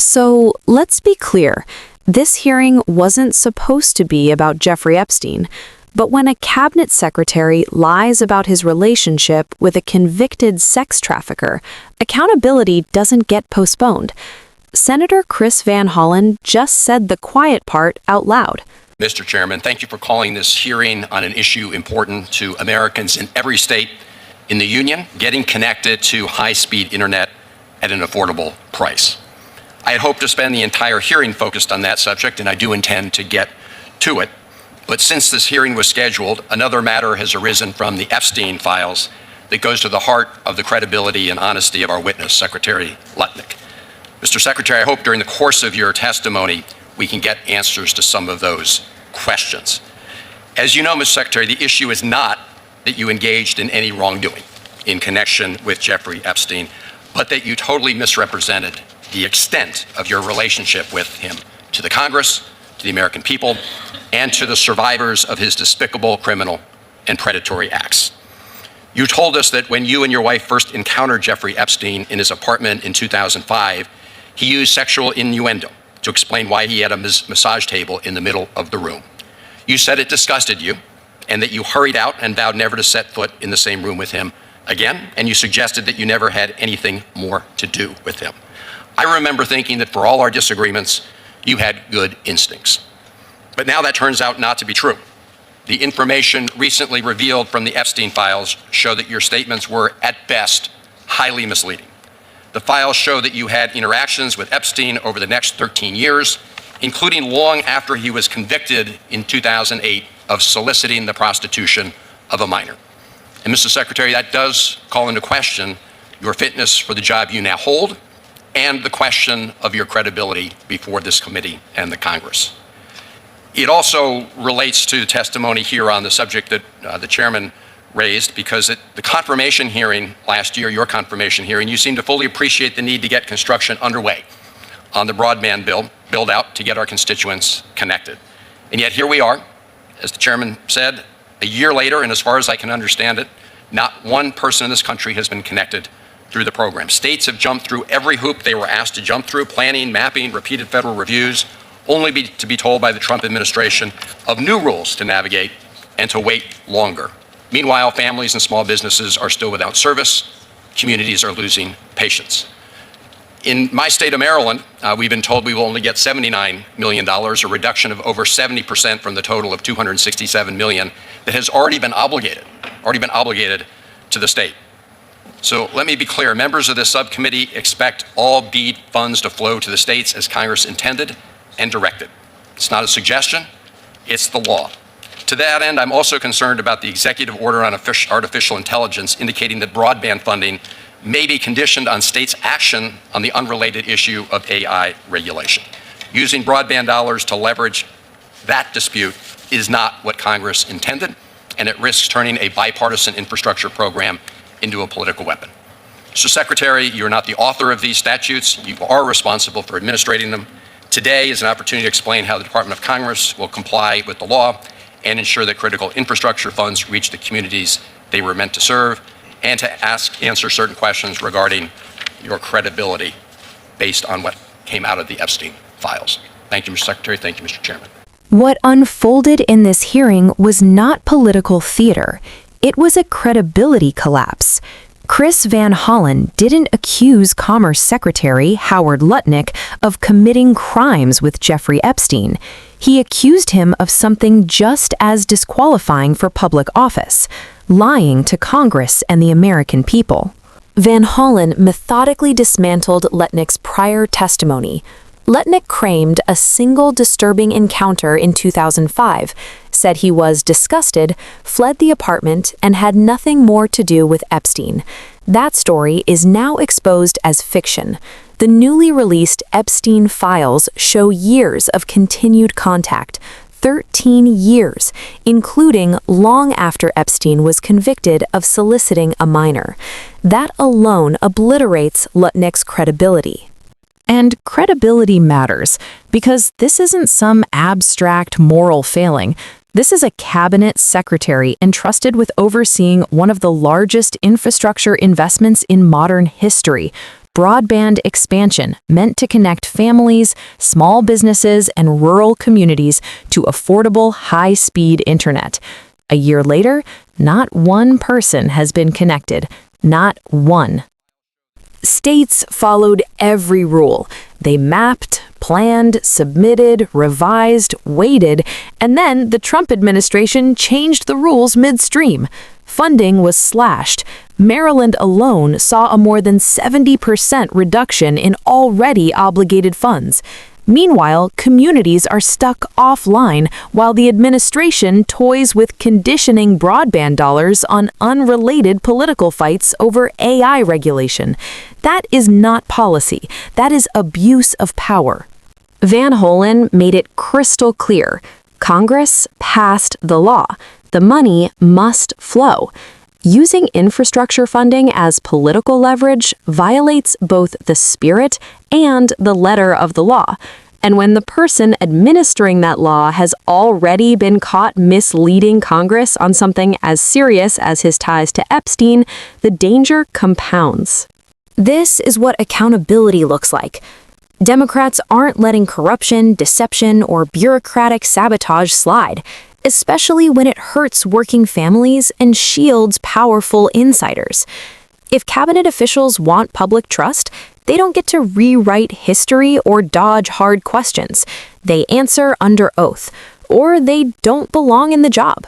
So let's be clear. This hearing wasn't supposed to be about Jeffrey Epstein, but when a cabinet secretary lies about his relationship with a convicted sex trafficker, accountability doesn't get postponed. Senator Chris Van Hollen just said the quiet part out loud. Mr. Chairman, thank you for calling this hearing on an issue important to Americans in every state in the Union, getting connected to high-speed internet at an affordable price. I had hoped to spend the entire hearing focused on that subject, and I do intend to get to it. But since this hearing was scheduled, another matter has arisen from the Epstein files that goes to the heart of the credibility and honesty of our witness, Secretary Lutnick. Mr. Secretary, I hope during the course of your testimony, we can get answers to some of those questions. As you know, Mr. Secretary, the issue is not that you engaged in any wrongdoing in connection with Jeffrey Epstein, but that you totally misrepresented the extent of your relationship with him to the Congress, to the American people, and to the survivors of his despicable criminal and predatory acts. You told us that when you and your wife first encountered Jeffrey Epstein in his apartment in 2005, he used sexual innuendo to explain why he had a massage table in the middle of the room. You said it disgusted you and that you hurried out and vowed never to set foot in the same room with him again, and you suggested that you never had anything more to do with him. I remember thinking that for all our disagreements, you had good instincts. But now that turns out not to be true. The information recently revealed from the Epstein files show that your statements were, at best, highly misleading. The files show that you had interactions with Epstein over the next 13 years, including long after he was convicted in 2008 of soliciting the prostitution of a minor. And Mr. Secretary, that does call into question your fitness for the job you now hold and the question of your credibility before this committee and the Congress. It also relates to testimony here on the subject that the chairman raised, because at the confirmation hearing last year, your confirmation hearing, you seemed to fully appreciate the need to get construction underway on the broadband build out to get our constituents connected. And yet here we are, as the chairman said, a year later, and as far as I can understand it, not one person in this country has been connected through the program. States have jumped through every hoop they were asked to jump through, planning, mapping, repeated federal reviews, only to be told by the Trump administration of new rules to navigate and to wait longer. Meanwhile, families and small businesses are still without service. Communities are losing patience. In my state of Maryland, we've been told we will only get $79 million, a reduction of over 70% from the total of $267 million that has already been obligated to the state. So let me be clear, members of this subcommittee expect all BEAD funds to flow to the states as Congress intended and directed. It's not a suggestion, it's the law. To that end, I'm also concerned about the executive order on artificial intelligence indicating that broadband funding may be conditioned on states' action on the unrelated issue of AI regulation. Using broadband dollars to leverage that dispute is not what Congress intended, and it risks turning a bipartisan infrastructure program into a political weapon. Mr. Secretary, you're not the author of these statutes. You are responsible for administrating them. Today is an opportunity to explain how the Department of Commerce will comply with the law and ensure that critical infrastructure funds reach the communities they were meant to serve, and to answer certain questions regarding your credibility based on what came out of the Epstein files. Thank you, Mr. Secretary. Thank you, Mr. Chairman. What unfolded in this hearing was not political theater. It was a credibility collapse. Chris Van Hollen didn't accuse Commerce Secretary Howard Lutnick of committing crimes with Jeffrey Epstein. He accused him of something just as disqualifying for public office, lying to Congress and the American people. Van Hollen methodically dismantled Lutnick's prior testimony. Lutnick claimed a single disturbing encounter in 2005, said he was disgusted, fled the apartment, and had nothing more to do with Epstein. That story is now exposed as fiction. The newly released Epstein files show years of continued contact, 13 years, including long after Epstein was convicted of soliciting a minor. That alone obliterates Lutnick's credibility. And credibility matters, because this isn't some abstract moral failing. This is a cabinet secretary entrusted with overseeing one of the largest infrastructure investments in modern history. Broadband expansion meant to connect families, small businesses, and rural communities to affordable, high-speed internet. A year later, not one person has been connected. Not one. States followed every rule. They mapped, planned, submitted, revised, waited, and then the Trump administration changed the rules midstream. Funding was slashed. Maryland alone saw a more than 70% reduction in already obligated funds. Meanwhile, communities are stuck offline while the administration toys with conditioning broadband dollars on unrelated political fights over AI regulation. That is not policy. That is abuse of power. Van Hollen made it crystal clear. Congress passed the law. The money must flow. Using infrastructure funding as political leverage violates both the spirit and the letter of the law. And when the person administering that law has already been caught misleading Congress on something as serious as his ties to Epstein, the danger compounds. This is what accountability looks like. Democrats aren't letting corruption, deception, or bureaucratic sabotage slide, especially when it hurts working families and shields powerful insiders. If cabinet officials want public trust, they don't get to rewrite history or dodge hard questions. They answer under oath, or they don't belong in the job.